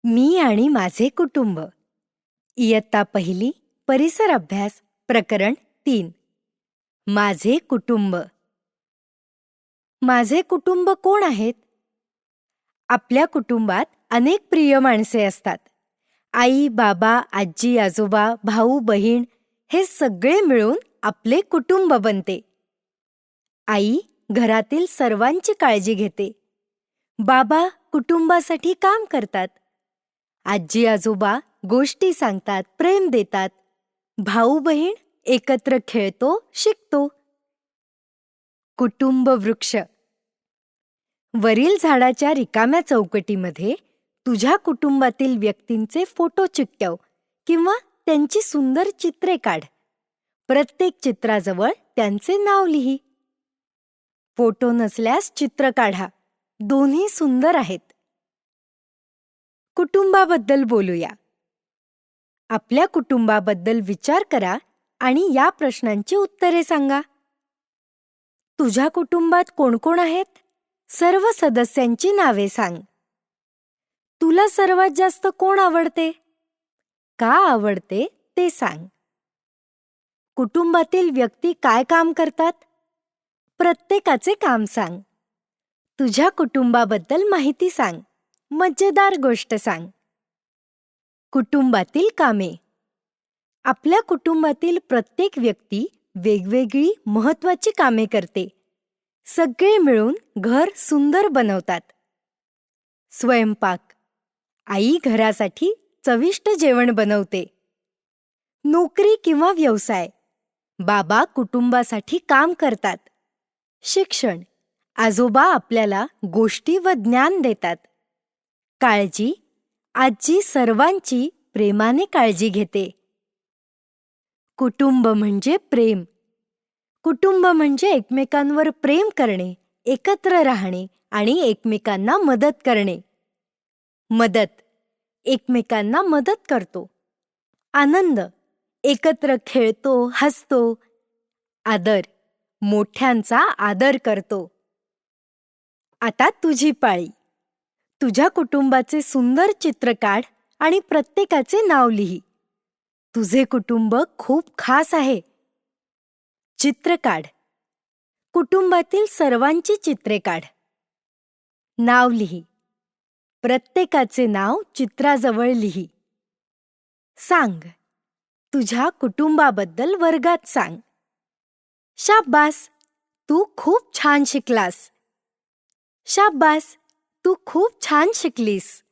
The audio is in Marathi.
मी आणि माझे कुटुंब. इयत्ता पहिली, परिसर अभ्यास, प्रकरण 3. माझे कुटुंब. माझे कुटुंब कोण आहेत? आपल्या कुटुंबात अनेक प्रिय माणसे असतात. आई, बाबा, आजी, आजोबा, भाऊ, बहीण हे सगळे मिळून आपले कुटुंब बनते. आई घरातील सर्वांची काळजी घेते. बाबा कुटुंबासाठी काम करतात. आजी आजोबा गोष्टी सांगतात, प्रेम देतात. भाऊ बहीण एकत्र खेळतो, शिकतो. कुटुंब वृक्ष. वरील झाडाच्या रिकाम्या चौकटीमध्ये तुझ्या कुटुंबातील व्यक्तींचे फोटो चिकटव किंवा त्यांची सुंदर चित्रे काढ. प्रत्येक चित्राजवळ त्यांचे नाव लिही. फोटो नसल्यास चित्र काढा. दोन्ही सुंदर आहेत. कुटुंबाबद्दल बोलूया. आपल्या कुटुंबाबद्दल विचार करा आणि या प्रश्नांची उत्तरे सांगा. तुझ्या कुटुंबात कोण कोण आहेत? सर्व सदस्यांची नावे सांग. तुला सर्वात जास्त कोण आवडते? का आवडते ते सांग. कुटुंबातील व्यक्ती काय काम करतात? प्रत्येकाचे काम सांग. तुझ्या कुटुंबाबद्दल माहिती सांग. मजेदार गोष्ट सांग. कुटुंबातील कामे. आपल्या कुटुंबातील प्रत्येक व्यक्ती वेगवेगळी महत्त्वाची कामे करते. सगळे मिळून घर सुंदर बनवतात. स्वयंपाक. आई घरासाठी चविष्ट जेवण बनवते. नोकरी किंवा व्यवसाय. बाबा कुटुंबासाठी काम करतात. शिक्षण. आजोबा आपल्याला गोष्टी व ज्ञान देतात. काळजी. आजी सर्वांची प्रेमाने काळजी घेते. कुटुंब म्हणजे प्रेम. कुटुंब म्हणजे एकमेकांवर प्रेम करणे, एकत्र राहणे आणि एकमेकांना मदत करणे. मदत. एकमेकांना मदत करतो. आनंद. एकत्र खेळतो, हसतो. आदर. मोठ्यांचा आदर करतो. आता तुझी पाळी. तुझ्या कुटुंबाचे सुंदर चित्र काढ आणि प्रत्येकाचे नाव लिही. तुझे कुटुंब खूप खास आहे. चित्र काढ. कुटुंबातील सर्वांची चित्रे काढ. नाव लिही. प्रत्येकाचे नाव चित्राजवळ लिही. सांग. तुझ्या कुटुंबाबद्दल वर्गात सांग. शाब्बास, तू खूप छान शिकलास. शाब्बास, तू खूप छान शिकलीस.